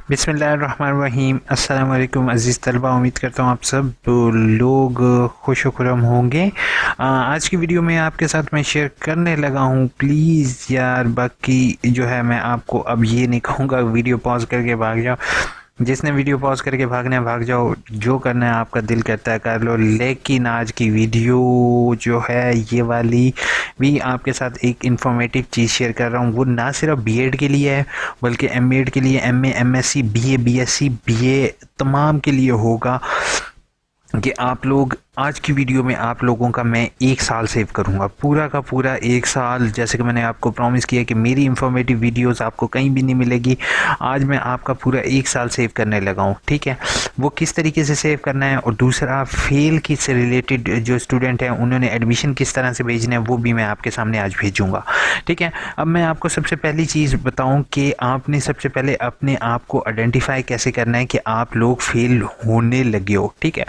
बिस्मिल्लाहिर्रहमानिर्रहीम। अस्सलाम वालेकुम अज़ीज़ तलबा, उम्मीद करता हूँ आप सब लोग खुश खुरम होंगे। आज की वीडियो में आपके साथ मैं शेयर करने लगा हूँ। प्लीज़ यार, बाकी जो है मैं आपको अब ये नहीं कहूँगा वीडियो पॉज करके भाग जाओ। जिसने वीडियो पॉज करके भागना है भाग जाओ, जो करना है आपका दिल करता है कर लो। लेकिन आज की वीडियो जो है ये वाली भी आपके साथ एक इन्फॉर्मेटिव चीज़ शेयर कर रहा हूँ। वो ना सिर्फ बीएड के लिए है बल्कि एमएड के लिए, MA, MSc, BA, BSc, BA तमाम के लिए होगा कि आप लोग आज की वीडियो में आप लोगों का मैं 1 साल सेव करूंगा, पूरा का पूरा 1 साल। जैसे कि मैंने आपको प्रॉमिस किया कि मेरी इंफॉर्मेटिव वीडियोस आपको कहीं भी नहीं मिलेगी। आज मैं आपका पूरा 1 साल सेव करने लगा हूं, ठीक है। वो किस तरीके से सेव करना है, और दूसरा फेल की से रिलेटेड जो स्टूडेंट हैं उन्होंने एडमिशन किस तरह से भेजना है, वो भी मैं आपके सामने आज भेजूँगा, ठीक है। अब मैं आपको सबसे पहली चीज़ बताऊँ कि आपने सबसे पहले अपने आप को आइडेंटिफाई कैसे करना है कि आप लोग फेल होने लगे हो, ठीक है।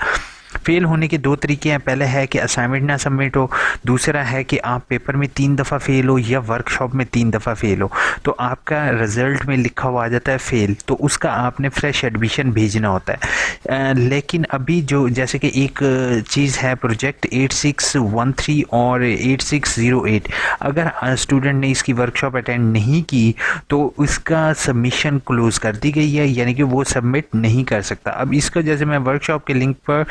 फेल होने के 2 तरीके हैं। पहले है कि असाइनमेंट ना सबमिट हो, दूसरा है कि आप पेपर में 3 दफ़ा फेल हो या वर्कशॉप में 3 दफ़ा फेल हो, तो आपका रिज़ल्ट में लिखा हुआ आ जाता है फेल, तो उसका आपने फ्रेश एडमिशन भेजना होता है। लेकिन अभी जो जैसे कि एक चीज़ है प्रोजेक्ट 8613 और 8608, अगर स्टूडेंट ने इसकी वर्कशॉप अटेंड नहीं की तो उसका सबमिशन क्लोज़ कर दी गई है, यानी कि वो सबमिट नहीं कर सकता। अब इसका जैसे मैं वर्कशॉप के लिंक पर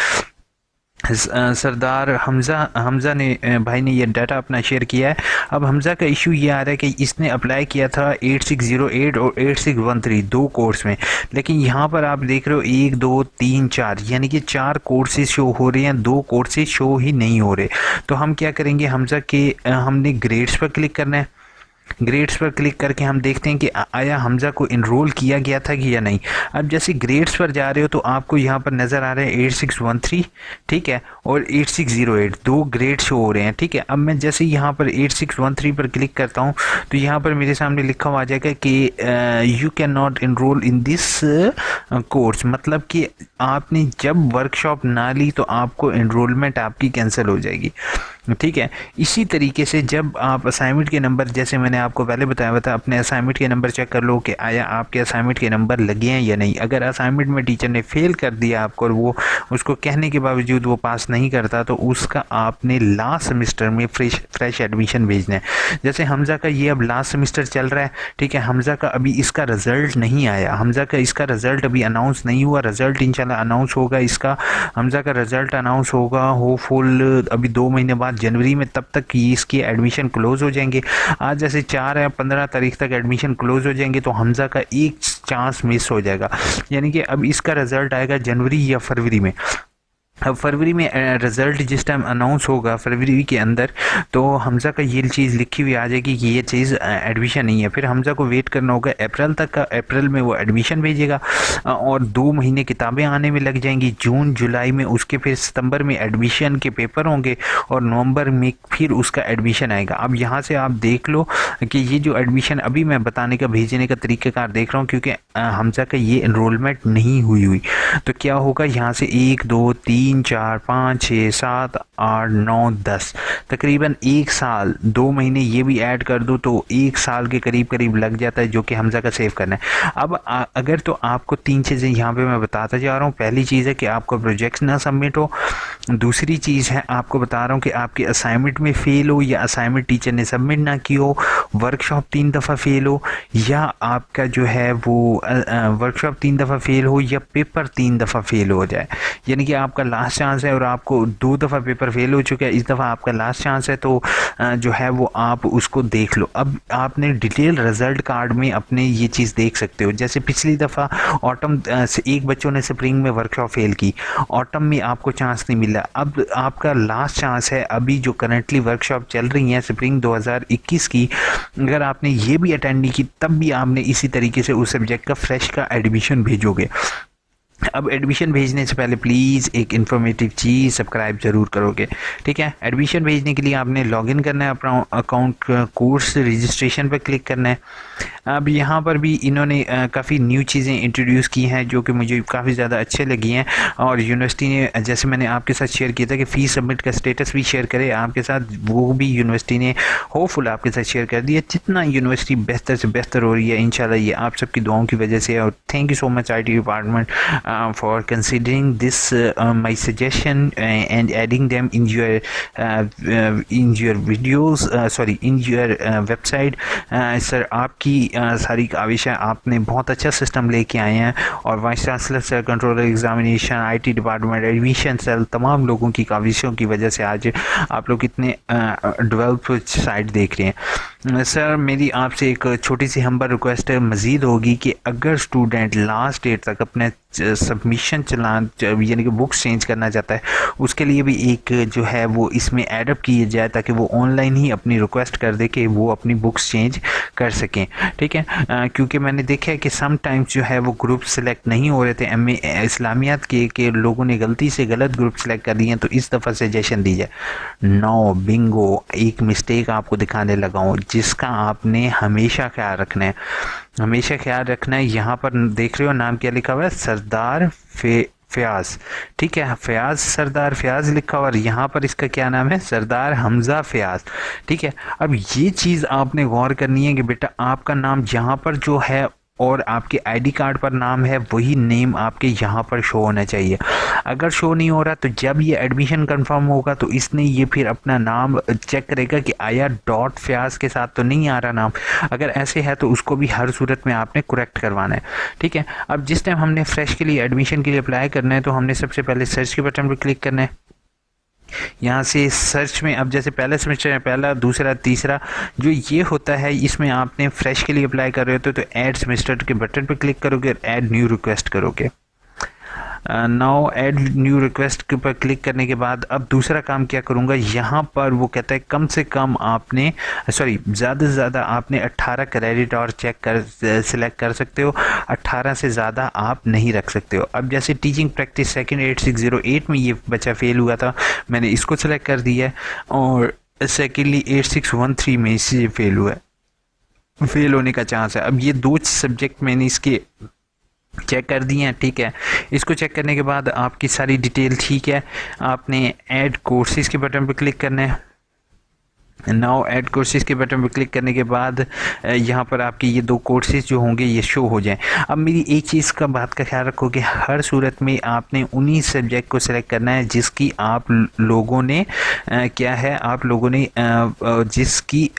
सरदार हमज़ा ने भाई ने ये डाटा अपना शेयर किया है। अब हमज़ा का इशू ये आ रहा है कि इसने अप्लाई किया था 8608 और 8613 दो कोर्स में, लेकिन यहाँ पर आप देख रहे हो 1 2 3 4, यानी कि 4 कोर्सेज शो हो रहे हैं, 2 कोर्सेज शो ही नहीं हो रहे। तो हम क्या करेंगे, हमज़ा के हमने ग्रेड्स पर क्लिक करना है। ग्रेड्स पर क्लिक करके हम देखते हैं कि आया हमज़ा को इनरोल किया गया था कि या नहीं। अब जैसे ग्रेड्स पर जा रहे हो तो आपको यहाँ पर नज़र आ रहा है 8613, ठीक है, और 8608 दो ग्रेड शो हो रहे हैं, ठीक है। अब मैं जैसे यहाँ पर 8613 पर क्लिक करता हूँ तो यहाँ पर मेरे सामने लिखा हुआ आ जाएगा कि you can not enrol in this course, मतलब कि आपने जब वर्कशॉप ना ली तो आपको इनरोलमेंट आपकी कैंसिल हो जाएगी, ठीक है। इसी तरीके से जब आप असाइनमेंट के नंबर, जैसे मैंने आपको पहले बताया था, अपने असाइनमेंट के नंबर चेक कर लो कि आया आपके असाइनमेंट के नंबर लगे हैं या नहीं। अगर असाइनमेंट में टीचर ने फेल कर दिया आपको और वो उसको कहने के बावजूद वो पास नहीं करता, तो उसका आपने लास्ट सेमेस्टर में फ्रेश एडमिशन भेजना है। जैसे हमज़ा का ये अब लास्ट सेमेस्टर चल रहा है, ठीक है। हमज़ा का अभी इसका रिज़ल्ट नहीं आया, हमज़ा का इसका रिज़ल्ट अभी अनाउंस नहीं हुआ। रिज़ल्ट इंशाल्लाह अनाउंस होगा इसका, हमज़ा का रिज़ल्ट अनाउंस होगा होपफुल अभी 2 महीने बाद जनवरी में, तब तक ये इसके एडमिशन क्लोज हो जाएंगे। आज जैसे 4 या 15 तारीख तक एडमिशन क्लोज हो जाएंगे तो हमज़ा का एक चांस मिस हो जाएगा, यानी कि अब इसका रिजल्ट आएगा जनवरी या फरवरी में। अब फरवरी में रिज़ल्ट जिस टाइम अनाउंस होगा फरवरी के अंदर, तो हमज़ा का ये चीज़ लिखी हुई आ जाएगी कि ये चीज़ एडमिशन नहीं है। फिर हमज़ा को वेट करना होगा अप्रैल तक का, अप्रैल में वो एडमिशन भेजेगा और 2 महीने किताबें आने में लग जाएंगी, जून जुलाई में उसके, फिर सितंबर में एडमिशन के पेपर होंगे और नवंबर में फिर उसका एडमिशन आएगा। अब यहाँ से आप देख लो कि ये जो एडमिशन अभी मैं बताने का, भेजने का तरीक़ाकार देख रहा हूँ, क्योंकि हमज़ा का ये इनरोलमेंट नहीं हुई तो क्या होगा, यहाँ से 1 2 3 4 5 6 7 8 9 10, तकरीबन 1 साल 2 महीने ये भी ऐड कर दो तो 1 साल के करीब करीब लग जाता है, जो कि हमज़ा का सेव करना है। अब अगर तो आपको 3 चीज़ें यहाँ पे मैं बताता जा रहा हूँ। पहली चीज़ है कि आपका प्रोजेक्ट ना सबमिट हो, दूसरी चीज़ है आपको बता रहा हूँ कि आपके असाइनमेंट में फ़ेल हो या असाइनमेंट टीचर ने सबमिट ना की हो, वर्कशॉप 3 दफ़ा फ़ेल हो, या आपका जो है वो वर्कशॉप 3 दफ़ा फ़ेल हो या पेपर 3 दफ़ा फ़ेल हो जाए, यानी कि आपका लास्ट चांस है और आपको 2 दफ़ा पेपर फेल हो चुका है, इस दफ़ा आपका लास्ट चांस है, तो जो है वो आप उसको देख लो। अब आपने डिटेल रिज़ल्ट कार्ड में अपने ये चीज़ देख सकते हो। जैसे पिछली दफ़ा ऑटम से एक बच्चों ने स्प्रिंग में वर्कशॉप फेल की, ऑटम में आपको चांस नहीं मिला, अब आपका लास्ट चांस है। अभी जो करंटली वर्कशॉप चल रही हैं स्प्रिंग 2021 की, अगर आपने ये भी अटेंड नहीं की तब भी आपने इसी तरीके से उस सब्जेक्ट का फ्रेश का एडमिशन भेजोगे। अब एडमिशन भेजने से पहले प्लीज़ एक इन्फॉर्मेटिव चीज़ सब्सक्राइब ज़रूर करोगे, ठीक है। एडमिशन भेजने के लिए आपने लॉगिन करना है अपना अकाउंट, कोर्स रजिस्ट्रेशन पर क्लिक करना है। अब यहाँ पर भी इन्होंने काफ़ी न्यू चीज़ें इंट्रोड्यूस की हैं जो कि मुझे काफ़ी ज़्यादा अच्छे लगी हैं। और यूनिवर्सिटी ने, जैसे मैंने आपके साथ शेयर किया था कि फ़ीस सबमिट का स्टेटस भी शेयर करे आपके साथ, वो भी यूनिवर्सिटी ने होपफुल आपके साथ शेयर कर दिया। जितना यूनिवर्सिटी बेहतर से बेहतर हो रही है इंशाल्लाह ये आप सबकी दुआओं की वजह से है। और thank you so much IT department for considering this my suggestion and adding them in your videos, sorry, in your website. Sir आपकी सारी काविशें, आपने बहुत अच्छा सिस्टम लेके आए हैं। और vice chancellor sir, controller examination, IT department, admission cell, तमाम लोगों की काविशों की वजह से आज आप लोग इतने डेवलप साइट देख रहे हैं। सर मेरी आपसे एक छोटी सी हम्बल रिक्वेस्ट मज़ीद होगी कि अगर स्टूडेंट लास्ट डेट तक अपने सबमिशन चलान यानी कि बुक्स चेंज करना चाहता है, उसके लिए भी एक जो है वो इसमें एडअप किया जाए ताकि वो ऑनलाइन ही अपनी रिक्वेस्ट कर दे कि वो अपनी बुक्स चेंज कर सकें, ठीक है। क्योंकि मैंने देखा है कि सम टाइम्स जो है वो ग्रुप सेलेक्ट नहीं हो रहे थे MA इस्लामियात के लोगों ने गलती से गलत ग्रुप सेलेक्ट कर दिए। तो इस दफ़ा सजेशन दी जाए। नो बिंगो, एक मिस्टेक आपको दिखाने लगा हूँ जिसका आपने हमेशा ख्याल रखना है, हमेशा ख्याल रखना है। यहाँ पर देख रहे हो नाम क्या लिखा हुआ है, सरदार फयाज, ठीक है। फयाज, सरदार फयाज लिखा हुआ, और यहाँ पर इसका क्या नाम है, सरदार हमज़ा फयाज, ठीक है। अब ये चीज़ आपने गौर करनी है कि बेटा आपका नाम यहाँ पर जो है और आपके ID कार्ड पर नाम है वही नेम आपके यहाँ पर शो होना चाहिए। अगर शो नहीं हो रहा तो जब ये एडमिशन कंफर्म होगा तो इसने ये फिर अपना नाम चेक करेगा कि आया डॉट फयाज के साथ तो नहीं आ रहा नाम। अगर ऐसे है तो उसको भी हर सूरत में आपने करेक्ट करवाना है, ठीक है। अब जिस टाइम हमने फ्रेश के लिए एडमिशन के लिए अप्लाई करना है तो हमने सबसे पहले सर्च के बटन पर क्लिक करना है। यहाँ से सर्च में अब जैसे पहला सेमेस्टर है, पहला, दूसरा, तीसरा, जो ये होता है इसमें आपने फ्रेश के लिए अप्लाई कर रहे हो तो ऐड सेमेस्टर के बटन पर क्लिक करोगे और ऐड न्यू रिक्वेस्ट करोगे। नाउ ऐड न्यू रिक्वेस्ट पर क्लिक करने के बाद अब दूसरा काम क्या करूँगा, यहाँ पर वो कहता है कम से कम आपने ज़्यादा से ज़्यादा आपने 18 क्रेडिट और चेक कर सिलेक्ट कर सकते हो, 18 से ज़्यादा आप नहीं रख सकते हो। अब जैसे टीचिंग प्रैक्टिस सेकंड 8608 में ये बच्चा फेल हुआ था, मैंने इसको सिलेक्ट कर दिया है। और सेकेंडली 8613 में इससे फेल हुआ है, फेल होने का चांस है। अब ये दो सब्जेक्ट मैंने इसके चेक कर दिए हैं, ठीक है। इसको चेक करने के बाद आपकी सारी डिटेल ठीक है, आपने ऐड कोर्सेज़ के बटन पर क्लिक करना है। नाउ ऐड कोर्सेज के बटन पर क्लिक करने के बाद यहाँ पर आपके ये दो कोर्सेज जो होंगे ये शो हो जाएं। अब मेरी एक चीज़ का बात का ख्याल रखो कि हर सूरत में आपने उन्हीं सब्जेक्ट को सिलेक्ट करना है जिसकी आप लोगों ने क्या है, आप लोगों ने जिसकी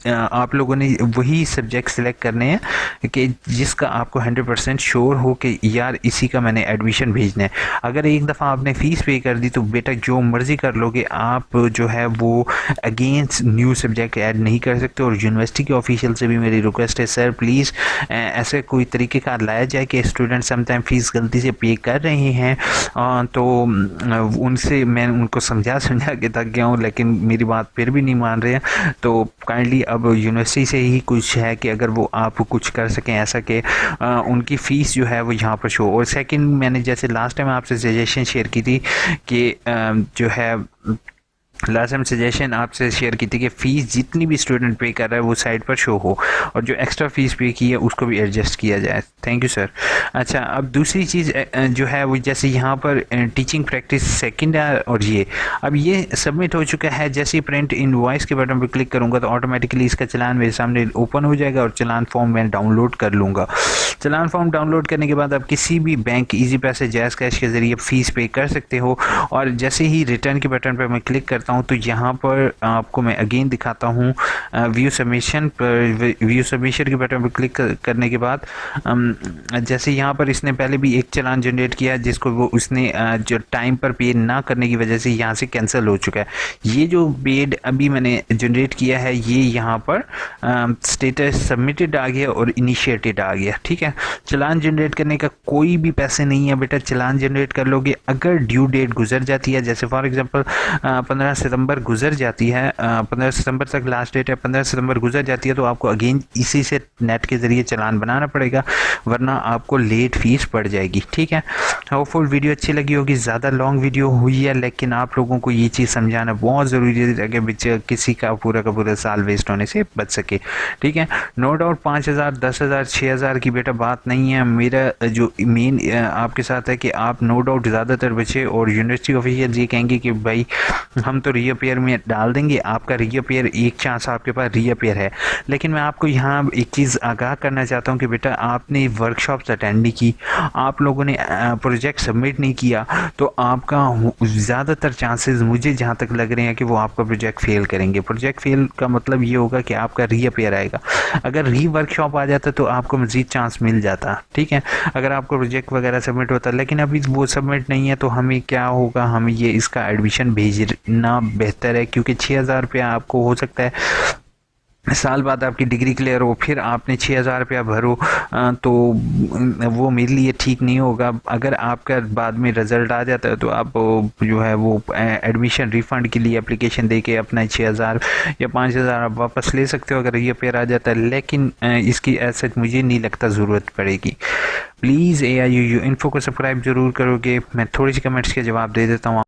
आप लोगों ने वही सब्जेक्ट सिलेक्ट करने हैं कि जिसका आपको 100% श्योर हो कि यार इसी का मैंने एडमिशन भेजना है। अगर एक दफ़ा आपने फ़ीस पे कर दी तो बेटा जो मर्ज़ी कर लोगे, आप जो है वो अगेंस्ट न्यू सब्जेक्ट ऐड नहीं कर सकते। और यूनिवर्सिटी के ऑफिशियल से भी मेरी रिक्वेस्ट है, सर प्लीज़ ऐसे कोई तरीक़ेकार लाया जाए कि स्टूडेंट समटाइम फ़ीस गलती से पे कर रहे हैं तो उनसे मैं उनको समझा के थक गया हूँ, लेकिन मेरी बात फिर भी नहीं मान रहे हैं। तो काइंडली अब यूनिवर्सिटी से ही कुछ है कि अगर वो आप कुछ कर सकें ऐसा कि उनकी फ़ीस जो है वो यहाँ पर शो। और सेकंड, मैंने जैसे लास्ट टाइम आपसे सजेशन शेयर की थी कि जो है लास्ट टाइम सजेशन आपसे शेयर की थी कि फ़ीस जितनी भी स्टूडेंट पे कर रहा है वो साइड पर शो हो, और जो एक्स्ट्रा फ़ीस पे की है उसको भी एडजस्ट किया जाए। Thank you sir. अच्छा, अब दूसरी चीज़ जो है वो जैसे यहाँ पर टीचिंग प्रैक्टिस सेकंड है और ये अब ये सबमिट हो चुका है। जैसे ही प्रिंट इनवॉइस के बटन पर क्लिक करूँगा तो ऑटोमेटिकली इसका चलान मेरे सामने ओपन हो जाएगा और चलान फॉर्म मैं डाउनलोड कर लूँगा। चलान फॉर्म डाउनलोड करने के बाद आप किसी भी बैंक, ईजी पैसे, जैज़ कैश के ज़रिए फ़ीस पे कर सकते हो। और जैसे ही रिटर्न के बटन पर मैं क्लिक करता हूँ तो यहाँ पर आपको मैं अगेन दिखाता हूँ व्यू सबमिशन पर। व्यू सबमिशन के बटन पर क्लिक करने के बाद जैसे यहाँ पर इसने पहले भी एक चलान जनरेट किया जिसको वो उसने जो टाइम पर पे ना करने की वजह से यहाँ से कैंसिल हो चुका है। ये जो पेड अभी मैंने जनरेट किया है ये यहाँ पर स्टेटस सबमिटेड आ गया और इनिशिएटेड आ गया, ठीक है। है। चालान जनरेट करने का कोई भी पैसे नहीं है बेटा, चालान जनरेट कर लोगे। अगर ड्यू डेट गुजर जाती है, जैसे फॉर एग्जांपल 15 सितंबर गुजर जाती है, 15 सितंबर तक लास्ट डेट है, 15 सितंबर गुजर जाती है तो आपको अगेन इसी से नेट के ज़रिए चालान बनाना पड़ेगा, वरना आपको लेट फीस पड़ जाएगी। ठीक है, होपफुल वीडियो अच्छी लगी होगी। ज़्यादा लॉन्ग वीडियो हुई है, लेकिन आप लोगों को ये चीज़ समझाना बहुत ज़रूरी है कि किसी का पूरा साल वेस्ट होने से बच सके। ठीक है, नो डाउट 5,000, 10,000, 6,000 की बेटा बात नहीं है। मेरा जो मेन आपके साथ है कि आप नो डाउट ज़्यादातर बच्चे और यूनिवर्सिटी ऑफिशियल ये कहेंगे कि भाई हम तो रीअपेयर में डाल देंगे, आपका रीअपेयर एक चांस आपके पास रीअपेयर है। लेकिन मैं आपको यहाँ एक चीज़ आगाह करना चाहता हूँ कि बेटा आपने वर्कशॉप्स अटेंड नहीं की, आप लोगों ने प्रोजेक्ट सबमिट नहीं किया, तो आपका ज़्यादातर चांसेस मुझे जहाँ तक लग रहे हैं कि वो आपका प्रोजेक्ट फेल करेंगे। प्रोजेक्ट फेल का मतलब ये होगा कि आपका रीअपेयर आएगा। अगर री वर्कशॉप आ जाता तो आपको मज़ीद चांस मिल जाता। ठीक है, अगर आपको प्रोजेक्ट वगैरह सबमिट होता, लेकिन अभी वो सबमिट नहीं है तो हमें क्या होगा, हमें ये इसका एडमिशन भेजना बेहतर है, क्योंकि 6,000 रुपया आपको हो सकता है साल बाद आपकी डिग्री क्लियर हो, फिर आपने 6,000 रुपया भरो, तो वो मेरे लिए ठीक नहीं होगा। अगर आपका बाद में रिज़ल्ट आ जाता है तो आप जो है वो एडमिशन रिफ़ंड के लिए एप्लीकेशन दे के अपना 6,000 या 5,000 आप वापस ले सकते हो अगर ये पेयर आ जाता है, लेकिन इसकी ऐसे मुझे नहीं लगता ज़रूरत पड़ेगी। प्लीज़ AIUU इन्फो को सब्सक्राइब ज़रूर करोगे। मैं थोड़ी सी कमेंट्स के जवाब दे देता हूँ।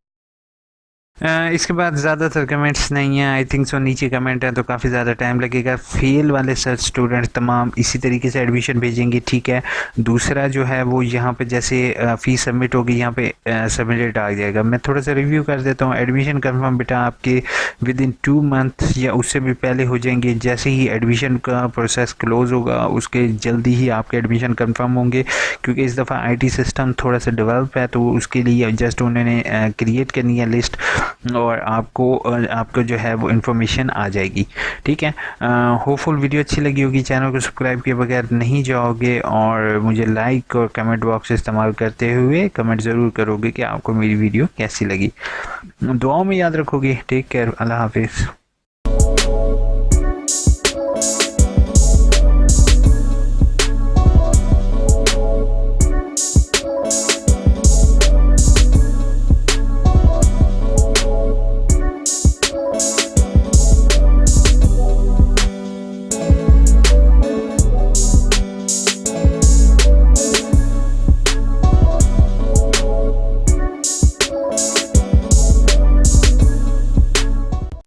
इसके बाद ज़्यादातर कमेंट्स नहीं हैं, आई थिंक सो नीचे कमेंट है तो काफ़ी ज़्यादा टाइम लगेगा। फेल वाले सर्च स्टूडेंट तमाम इसी तरीके से एडमिशन भेजेंगे। ठीक है, दूसरा जो है वो यहाँ पे जैसे फ़ीस सबमिट होगी यहाँ पे सबमिटेड आ जाएगा। मैं थोड़ा सा रिव्यू कर देता हूँ। एडमिशन कंफर्म बेटा आपके विद इन 2 मंथ या उससे भी पहले हो जाएंगे। जैसे ही एडमिशन का प्रोसेस क्लोज़ होगा उसके जल्दी ही आपके एडमिशन कन्फर्म होंगे, क्योंकि इस दफ़ा IT सिस्टम थोड़ा सा डेवलप है तो उसके लिए जस्ट उन्होंने क्रिएट करनी है लिस्ट और आपको जो है वो इन्फॉर्मेशन आ जाएगी। ठीक है, होपफुल वीडियो अच्छी लगी होगी। चैनल को सब्सक्राइब किए बगैर नहीं जाओगे और मुझे लाइक और कमेंट बॉक्स इस्तेमाल करते हुए कमेंट ज़रूर करोगे कि आपको मेरी वीडियो कैसी लगी। दुआओं में याद रखोगे। टेक केयर, अल्लाह हाफिज़।